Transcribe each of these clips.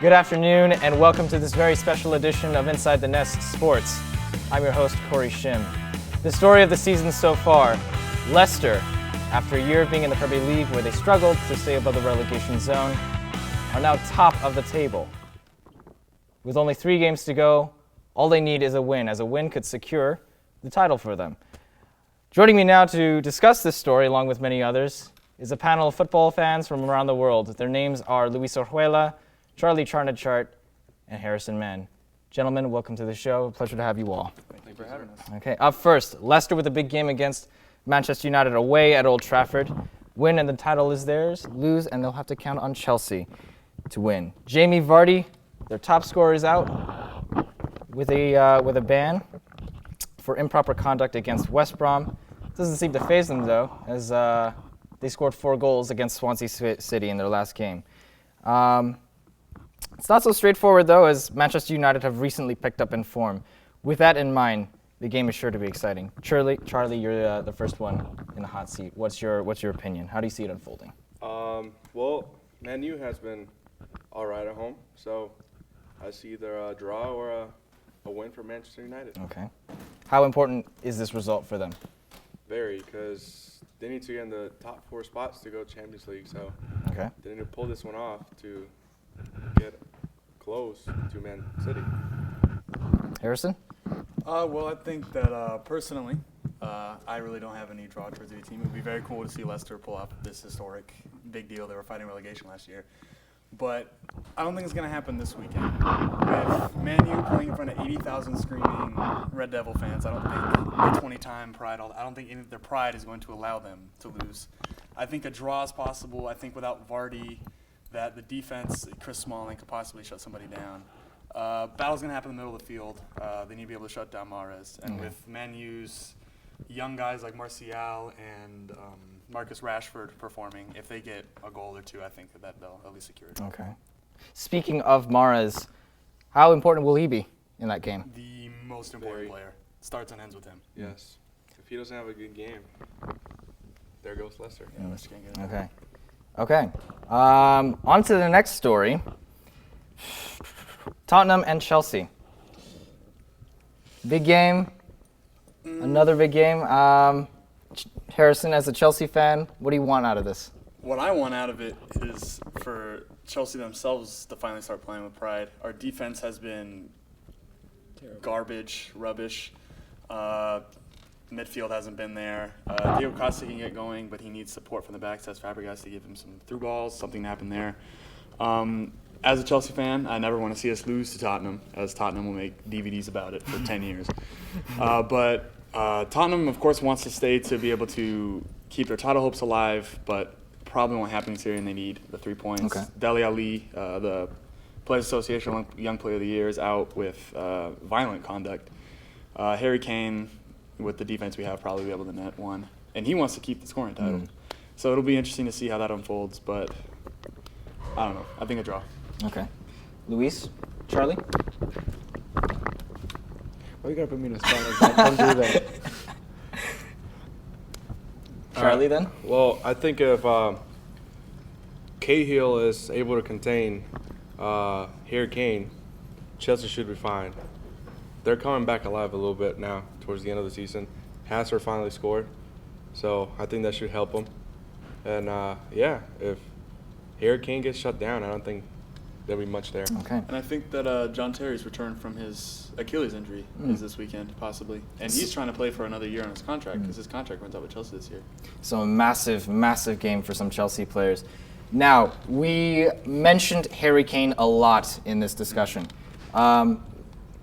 Good afternoon, and welcome to this very special edition of Inside the Nest Sports. I'm your host, Corey Shim. The story of the season so far, Leicester, after a year of being in the Premier League where they struggled to stay above the relegation zone, are now top of the table. With only 3 games to go, all they need is a win, as a win could secure the title for them. Joining me now to discuss this story, along with many others, is a panel of football fans from around the world. Their names are Luis Orjuela, Charlie Charnachart, and Harrison Mann. Gentlemen, welcome to the show. A pleasure to have you all. Thank you for having us. Okay, up first, Leicester with a big game against Manchester United away at Old Trafford. Win and the title is theirs. Lose and they'll have to count on Chelsea to win. Jamie Vardy, their top scorer, is out with a ban for improper conduct against West Brom. Doesn't seem to faze them though, as they scored 4 goals against Swansea City in their last game. It's not so straightforward, though, as Manchester United have recently picked up in form. With that in mind, the game is sure to be exciting. Charlie, you're the first one in the hot seat. What's your opinion? How do you see it unfolding? Well, Man U has been all right at home, so I see either a draw or a win for Manchester United. Okay. How important is this result for them? Very, because they need to get in the top 4 spots to go Champions League, so Okay. they need to pull this one off to get close to Man City. Harrison? Well, I think that personally, I really don't have any draw towards the team. It would be very cool to see Leicester pull off this historic big deal. They were fighting relegation last year. But I don't think it's going to happen this weekend. With Man U playing in front of 80,000 screaming Red Devil fans, I don't think their 20-time pride, I don't think any of their pride is going to allow them to lose. I think a draw is possible. I think without Vardy, that the defense, Chris Smalling, could possibly shut somebody down. Battle's going to happen in the middle of the field. They need to be able to shut down Mahrez. And with Man U's young guys like Martial and Marcus Rashford performing, if they get a goal or two, I think that they'll at least secure it. Okay. Speaking of Mahrez, how important will he be in that game? The most important player. Starts and ends with him. Yes. If he doesn't have a good game, there goes Leicester. Yeah, Leicester can't get it. Okay. Okay. On to the next story. Tottenham and Chelsea. Big game. Another big game. Harrison, as a Chelsea fan, what do you want out of this? What I want out of it is for Chelsea themselves to finally start playing with pride. Our defense has been garbage, rubbish. Midfield hasn't been there. Diego Costa can get going, but he needs support from the back. Cesc Fabregas to give him some through balls, something to happen there. As a Chelsea fan, I never want to see us lose to Tottenham, as Tottenham will make DVDs about it for 10 years. But Tottenham, of course, wants to stay to be able to keep their title hopes alive, but probably won't happen this year, and they need the 3 points. Okay. Dele Alli, the Players Association Young Player of the Year, is out with violent conduct. Harry Kane, with the defense we have, probably be able to net one. And he wants to keep the scoring title. So it'll be interesting to see how that unfolds, but I don't know. I think a draw. Okay. Luis? Charlie? Why you gotta put me in a spot like that? Don't do that. Charlie, then? Well, I think if Cahill is able to contain Harry Kane, Chelsea should be fine. They're coming back alive a little bit now towards the end of the season. Hazard finally scored, so I think that should help them. And if Harry Kane gets shut down, I don't think there'll be much there. Okay. And I think that John Terry's return from his Achilles injury is this weekend, possibly. And he's trying to play for another year on his contract because his contract runs out with Chelsea this year. So a massive, massive game for some Chelsea players. Now, we mentioned Harry Kane a lot in this discussion.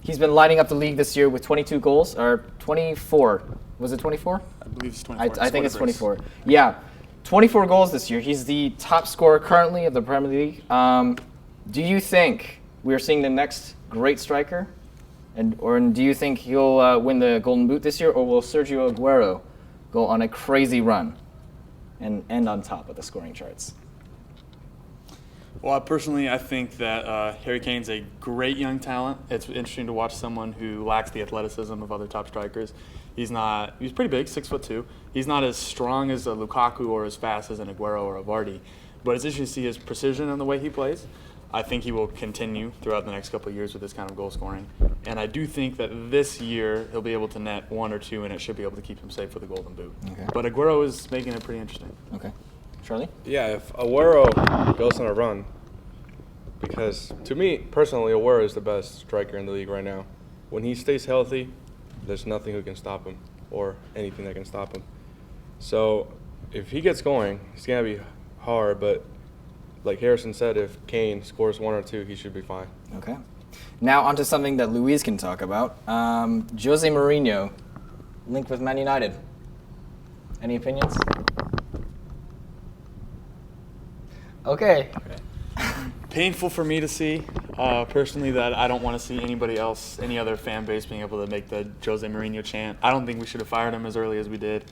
He's been lighting up the league this year with 22 goals, or 24. Was it 24? I believe it's 24. I think it's 24. Yeah, 24 goals this year. He's the top scorer currently of the Premier League. Do you think we're seeing the next great striker? Or do you think he'll win the Golden Boot this year, or will Sergio Aguero go on a crazy run and end on top of the scoring charts? Well, personally, I think that Harry Kane's a great young talent. It's interesting to watch someone who lacks the athleticism of other top strikers. He's pretty big, 6'2". He's not as strong as a Lukaku or as fast as an Aguero or a Vardy. But it's interesting to see his precision in the way he plays. I think he will continue throughout the next couple of years with this kind of goal scoring. And I do think that this year he'll be able to net 1 or 2, and it should be able to keep him safe for the Golden Boot. Okay. But Aguero is making it pretty interesting. Okay. Charlie? Yeah, if Aguero goes on a run, because to me, personally, Aguero is the best striker in the league right now. When he stays healthy, there's nothing who can stop him or anything that can stop him. So if he gets going, it's going to be hard, but like Harrison said, if Kane scores 1 or 2, he should be fine. Okay. Now onto something that Luis can talk about. Jose Mourinho linked with Man United. Any opinions? Okay. Painful for me to see, personally, that I don't want to see anybody else, any other fan base being able to make the Jose Mourinho chant. I don't think we should have fired him as early as we did.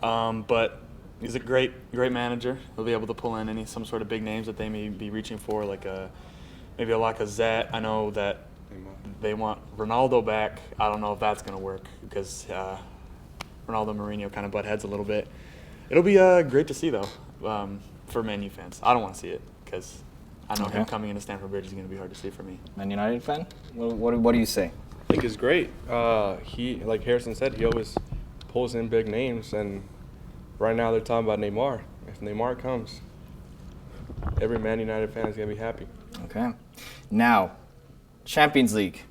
But he's a great manager. He'll be able to pull in some sort of big names that they may be reaching for, like maybe a Lacazette. I know that they want Ronaldo back. I don't know if that's going to work because Ronaldo and Mourinho kind of butt heads a little bit. It'll be great to see, though, for Man U fans. I don't want to see it because I know him coming into Stamford Bridge is going to be hard to see for me. Man United fan? What do you say? I think it's great. He, like Harrison said, he always pulls in big names, and right now they're talking about Neymar. If Neymar comes, every Man United fan is going to be happy. Okay. Now, Champions League.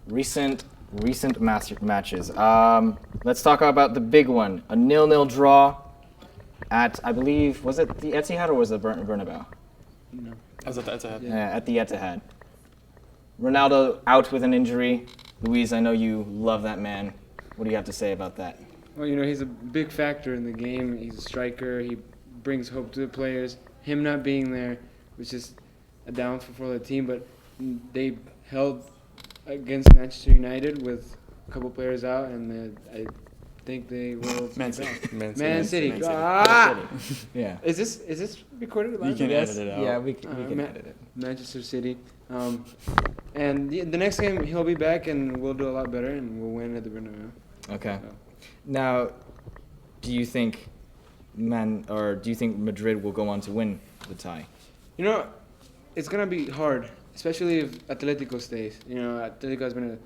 Recent matches. Let's talk about the big one. A 0-0 draw at, I believe, was it the Etihad or was it Bernabeu? No. I was at the Etihad. Yeah, at the Etihad. Ronaldo out with an injury. Luis, I know you love that man. What do you have to say about that? Well, he's a big factor in the game. He's a striker. He brings hope to the players. Him not being there was just a downfall for the team, but they held against Manchester United with a couple players out, and I think they will. Man City. Man City. Man City. Ah! Yeah. Is this recorded live? You can edit it out. Yeah, we can edit it. Manchester City. And the next game he'll be back, and we'll do a lot better, and we'll win at the Bernabeu. Okay. Now, do you think Madrid will go on to win the tie? It's gonna be hard, especially if Atletico stays. Atletico has been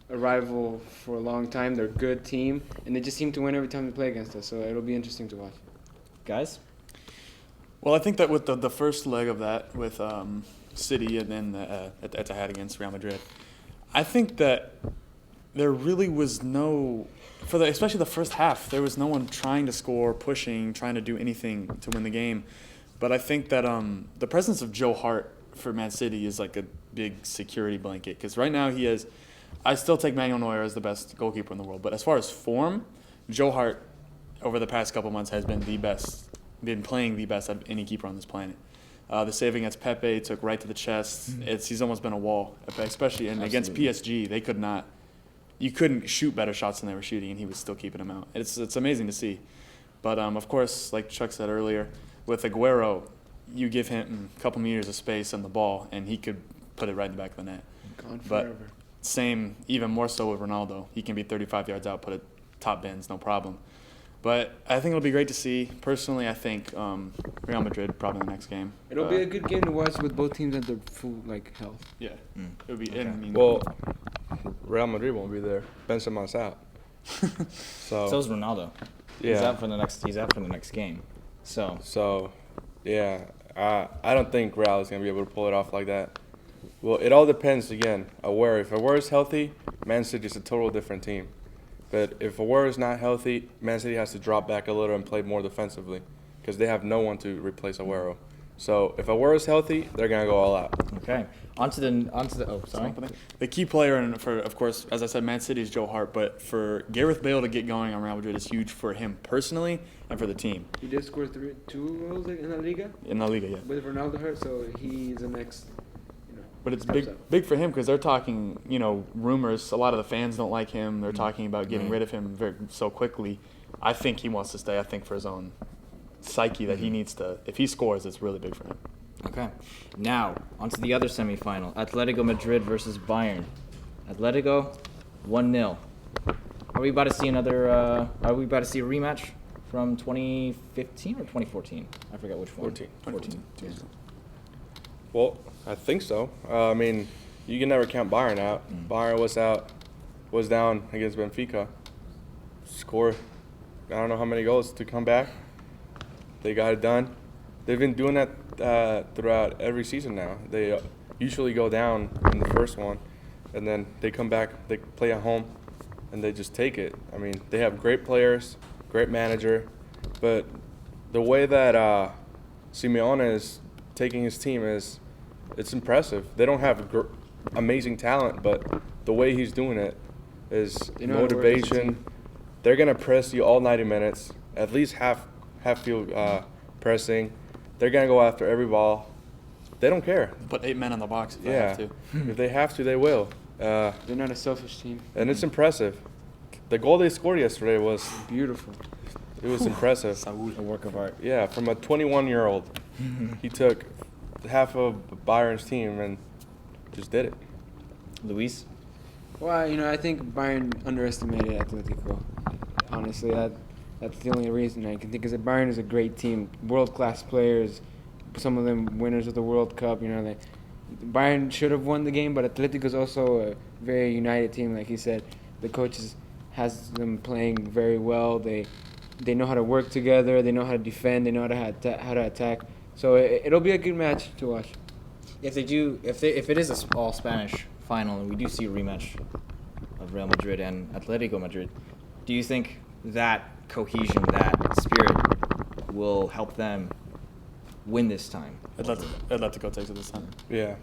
a rival for a long time. They're a good team, and they just seem to win every time they play against us. So it'll be interesting to watch. Guys? Well, I think that with the first leg of that, with City and then at Etihad against Real Madrid, I think that there really was no, especially the first half, there was no one trying to score, pushing, trying to do anything to win the game. But I think that the presence of Joe Hart for Man City is like a big security blanket, because right now I still take Manuel Neuer as the best goalkeeper in the world, but as far as form, Joe Hart over the past couple months has been playing the best of any keeper on this planet. The save against Pepe took right to the chest. He's almost been a wall, especially against PSG. You couldn't shoot better shots than they were shooting, and he was still keeping them out. It's amazing to see. But of course, like Chuck said earlier, with Aguero, you give him a couple meters of space on the ball, and he could put it right in the back of the net. Gone forever. But same, even more so with Ronaldo. He can be 35 yards out, put it top bins, no problem. But I think it'll be great to see. Personally, I think Real Madrid probably in the next game. It'll be a good game to watch with both teams at their full health. Yeah, it'll be. Okay. Well, Real Madrid won't be there. Benzema's out. So's Ronaldo. Yeah. He's out for the next game. So, yeah, I don't think Real is gonna be able to pull it off like that. Well, it all depends again. If Aguero's healthy, Man City is a total different team. But if Aguero's not healthy, Man City has to drop back a little and play more defensively because they have no one to replace Aguero. So if Aguero's healthy, they're gonna go all out. Okay. Onto the. Oh, sorry. The key player, of course, as I said, Man City is Joe Hart. But for Gareth Bale to get going on Real Madrid is huge for him personally and for the team. He did score 2 goals in La Liga. In La Liga, yeah. With Ronaldo hurt, so he's the next. But it's big for him because they're talking, rumors. A lot of the fans don't like him. They're talking about getting rid of him so quickly. I think he wants to stay. I think for his own psyche that he needs to. If he scores, it's really big for him. Okay. Now, onto the other semifinal. Atletico Madrid versus Bayern. Atletico, 1-0. Are we about to see a rematch from 2015 or 2014? I forget which one. 14. Well, I think so. I mean, you can never count Bayern out. Bayern was down against Benfica. Score, I don't know how many goals to come back. They got it done. They've been doing that throughout every season now. They usually go down in the first one, and then they come back. They play at home, and they just take it. I mean, they have great players, great manager, but the way that Simeone is taking his team it's impressive. They don't have amazing talent, but the way he's doing it is They know how to work as a motivation. team. They're gonna press you all 90 minutes, at least half field pressing. They're gonna go after every ball. They don't care. Put 8 men in the box if I Yeah, have to. if they have to, they will. They're not a selfish team. And it's impressive. The goal they scored yesterday was Beautiful. impressive. A work of art. Yeah, from a 21-year-old, he took half of Bayern's team and just did it. Luis? Well, I think Bayern underestimated Atletico. Honestly, that's the only reason I can think is that Bayern is a great team, world-class players, some of them winners of the World Cup. Bayern should have won the game, but Atletico is also a very united team. Like he said, the coaches has them playing very well. They know how to work together. They know how to defend. They know how to attack. So it'll be a good match to watch. If it is a all Spanish final and we do see a rematch of Real Madrid and Atletico Madrid, do you think that cohesion, that spirit, will help them win this time? Atletico takes it this time. Yeah,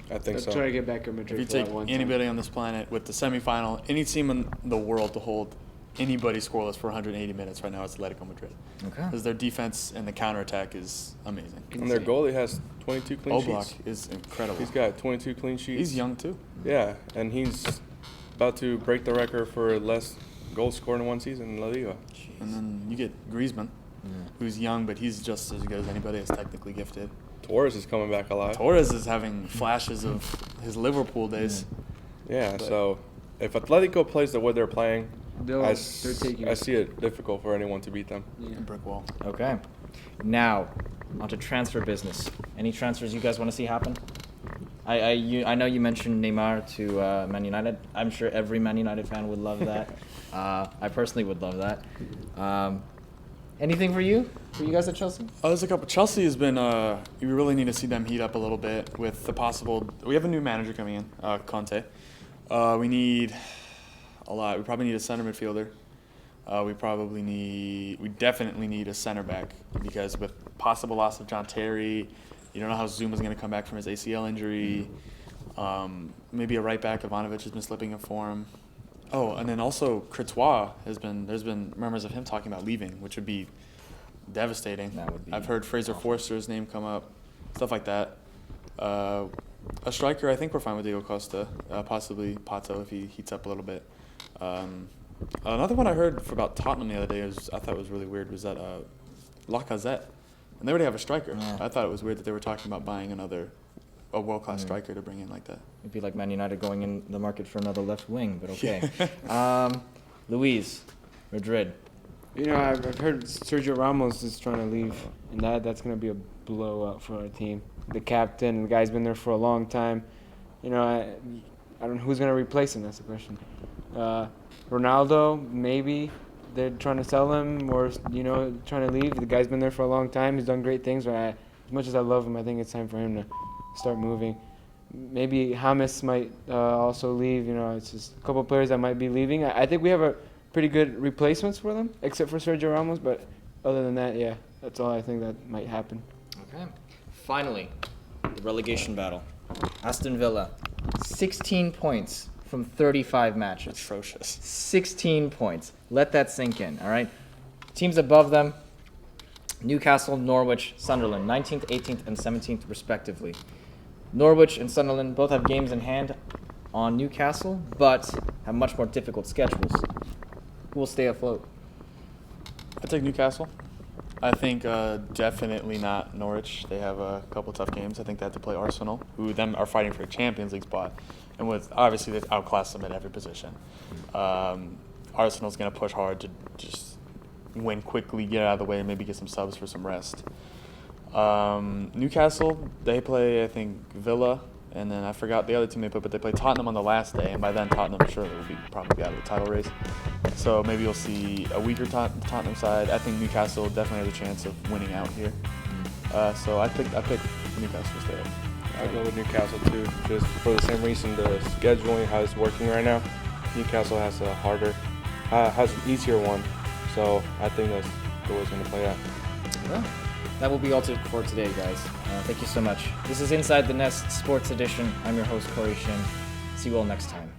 I think Let's so. try to get back at If Madrid you for take that one anybody on this planet with the semifinal, any team in the world to hold anybody scoreless for 180 minutes right now, it's Atletico Madrid. Okay. Because their defense and the counterattack is amazing. And their goalie has 22 clean Oblak sheets. is incredible. He's got 22 clean sheets. He's young too. Yeah, and he's about to break the record for less goals scored in one season in La Liga. And then you get Griezmann, who's young, but he's just as good as anybody that's technically gifted. Torres is coming back alive. Torres is having flashes of his Liverpool days. Yeah, But- so if Atletico plays the way they're playing, They're I taking see it difficult for anyone to beat them. Yeah. Brick wall. Okay. Now, onto transfer business. Any transfers you guys want to see happen? I know you mentioned Neymar to Man United. I'm sure every Man United fan would love that. I personally would love that. Anything for you? For you guys at Chelsea? There's a couple. Chelsea has been. You really need to see them heat up a little bit with the possible. We have a new manager coming in, Conte. We need a lot. We probably need a center midfielder. We definitely need a center back because with possible loss of John Terry, you don't know how Zuma's going to come back from his ACL injury. Maybe a right back. Ivanovic has been slipping in form. Oh, and then also Courtois there's been murmurs of him talking about leaving, which would be devastating. That would be I've heard Fraser Forster's name come up, stuff like that. A striker, I think we're fine with Diego Costa, possibly Pato if he heats up a little bit. Another one I heard about Tottenham the other day I thought was really weird was that Lacazette, and they already have a striker. Yeah. I thought it was weird that they were talking about buying a world-class striker to bring in like that. It'd be like Man United going in the market for another left wing, but okay. Luis, Madrid. I've heard Sergio Ramos is trying to leave, and that's going to be a blowout for our team. The captain, the guy's been there for a long time. I don't know who's going to replace him. That's the question. Ronaldo, maybe they're trying to sell him or trying to leave. The guy's been there for a long time. He's done great things. But as much as I love him, I think it's time for him to start moving. Maybe James might also leave. It's just a couple of players that might be leaving. I think we have a pretty good replacements for them, except for Sergio Ramos. But other than that, yeah, that's all I think that might happen. Okay. Finally, the relegation battle. Aston Villa, 16 points from 35 matches. Atrocious. 16 points. Let that sink in, all right? Teams above them, Newcastle, Norwich, Sunderland, 19th, 18th, and 17th, respectively. Norwich and Sunderland both have games in hand on Newcastle, but have much more difficult schedules. Who will stay afloat? I take Newcastle. I think definitely not Norwich. They have a couple tough games. I think they have to play Arsenal, who them are fighting for a Champions League spot, and with obviously they've outclassed them at every position. Arsenal's going to push hard to just win quickly, get out of the way, and maybe get some subs for some rest. Newcastle, they play, I think, Villa, and then I forgot the other team they put, but they play Tottenham on the last day, and by then Tottenham surely will be probably out of the title race. So maybe you'll see a weaker Tottenham side. I think Newcastle definitely has a chance of winning out here. So I pick Newcastle to stay up. I'll go with Newcastle too, just for the same reason, the scheduling, how it's working right now. Newcastle has has an easier one, so I think that's the way it's going to play out. Well, that will be all for today, guys. Thank you so much. This is Inside the Nest Sports Edition. I'm your host, Corey Shim. See you all next time.